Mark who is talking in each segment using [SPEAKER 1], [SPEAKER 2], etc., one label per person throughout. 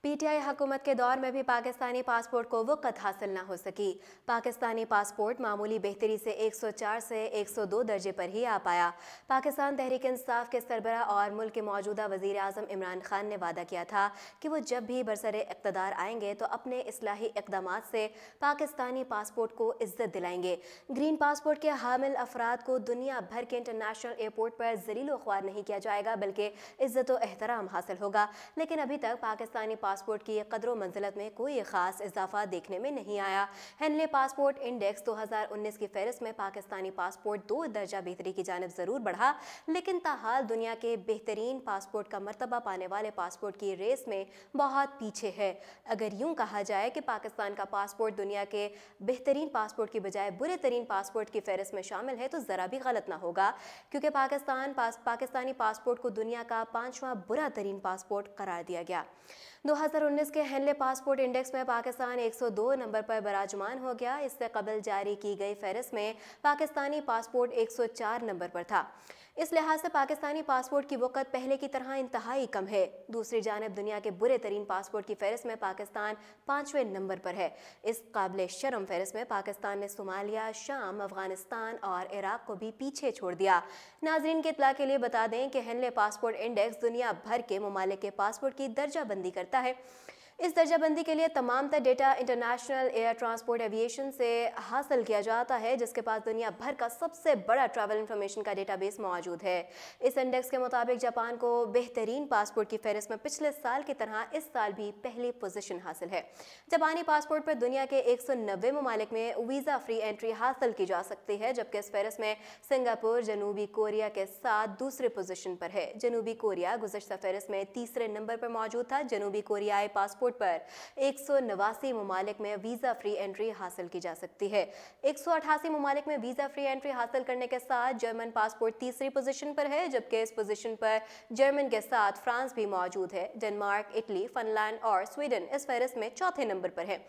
[SPEAKER 1] PTI हुकूमत के दौर में भी पाकिस्तानी पासपोर्ट को वक़्त हासिल न हो सकी। पाकिस्तानी पासपोर्ट मामूली बेहतरी से 104 से 102 दर्जे पर ही आ पाया। पाकिस्तान तहरीक इंसाफ के सरबराह और मुल्क के मौजूदा वज़ीर आज़म इमरान खान ने वादा किया था कि वो जब भी बरसरे इक़्तिदार आएंगे तो अपने इस्लाही इक़दामात से पाकिस्तानी पासपोर्ट को इज़्ज़त दिलाएंगे। ग्रीन पासपोर्ट के हामिल अफराद को दुनिया भर के इंटरनेशनल एयरपोर्ट पर ज़लील व ख्वार नहीं किया जाएगा, बल्कि इज़्ज़त व एहतराम हासिल होगा। लेकिन अभी तक पाकिस्तानी पासपोर्ट की कदर मंजिलत में कोई ख़ास इजाफा देखने में नहीं आया। हेनले पासपोर्ट इंडेक्स 2019 की फहरिस्त में पाकिस्तानी पासपोर्ट 2 दर्जा बेहतरी की जानिब ज़रूर बढ़ा, लेकिन ताहाल दुनिया के बेहतरीन पासपोर्ट का मर्तबा पाने वाले पासपोर्ट की रेस में बहुत पीछे है। अगर यूँ कहा जाए कि पाकिस्तान का पासपोर्ट दुनिया के बेहतरीन पासपोर्ट की बजाय बुरे तरीन पासपोर्ट की फहरिस्त में शामिल है तो ज़रा भी गलत ना होगा, क्योंकि पाकिस्तानी पासपोर्ट को दुनिया का 5वां बुरा तरीन पासपोर्ट करार दिया गया। 2019 के हेनले पासपोर्ट इंडेक्स में पाकिस्तान 102 नंबर पर बराजमान हो गया। इससे कबल जारी की गई फहरिस्त में पाकिस्तानी पासपोर्ट 104 नंबर पर था। इस लिहाज से पाकिस्तानी पासपोर्ट की वक़्त पहले की तरह इंतहाई कम है। दूसरी जानिब दुनिया के बुरे तरीन पासपोर्ट की फहरिस्त में पाकिस्तान 5वें नंबर पर है। इस काबिल शर्म फहरिस्त में पाकिस्तान ने सोमालिया, शाम, अफगानिस्तान और इराक को भी पीछे छोड़ दिया। नाज़रीन के इत्तला के लिए बता दें कि हेनले पासपोर्ट इंडेक्स दुनिया भर के ममालिक के पासपोर्ट की दर्जा बंदी करता है। इस दर्जाबंदी के लिए तमाम तर data international air transport aviation से हासिल किया जाता है, जिसके पास दुनिया भर का सबसे बड़ा ट्रैवल इंफॉर्मेशन का डेटाबेस मौजूद है। इस इंडेक्स के मुताबिक जापान को बेहतरीन पासपोर्ट की फहरिस्त में पिछले साल की तरह इस साल भी पहली पोजीशन हासिल है। जापानी पासपोर्ट पर दुनिया के 190 ममालिक में वीज़ा फ्री एंट्री हासिल की जा सकती है, जबकि इस फहरिस्त में सिंगापुर जनूबी कोरिया के साथ दूसरे पोजीशन पर है। जनूबी कोरिया गुज़श्ता फहरिस्त में तीसरे नंबर पर मौजूद था। जनूबी कोरियाई पासपोर्ट पर 189 ममालिक में वीज़ा फ्री एंट्री हासिल की जा सकती है। 188 ममालिक में वीज़ा फ्री एंट्री हासिल करने के साथ जर्मन पासपोर्ट तीसरी पोजीशन पर है, जबकि इस पोजीशन पर जर्मन के साथ फ्रांस भी मौजूद है। डेनमार्क, इटली, फिनलैंड और स्वीडन इस फहरिस्त में चौथे नंबर पर है,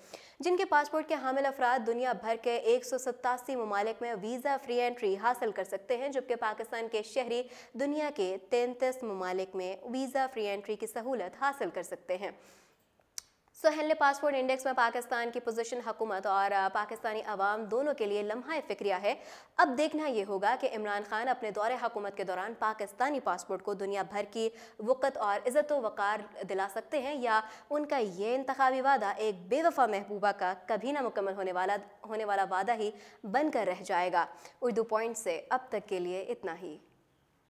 [SPEAKER 1] जिनके पासपोर्ट के हामिल अफराद दुनिया भर के 187 ममालिक में वीज़ा फ्री एंट्री हासिल कर सकते हैं, जबकि पाकिस्तान के शहरी दुनिया के 33 ममालिक में वीज़ा फ्री एंट्री की सहूलत हासिल कर सकते हैं। हेनले पासपोर्ट इंडेक्स में पाकिस्तान की पोजीशन हुकूमत और पाकिस्तानी अवाम दोनों के लिए लम्हा फिक्रिया है। अब देखना यह होगा कि इमरान खान अपने दौरे हुकूमत के दौरान पाकिस्तानी पासपोर्ट को दुनिया भर की वक़्त और इज़्ज़त व वक़ार दिला सकते हैं, या उनका ये इंतखाबी वादा एक बेवफा महबूबा का कभी ना मुकम्मल होने वाला वादा ही बनकर रह जाएगा। उर्दू पॉइंट से अब तक के लिए इतना ही।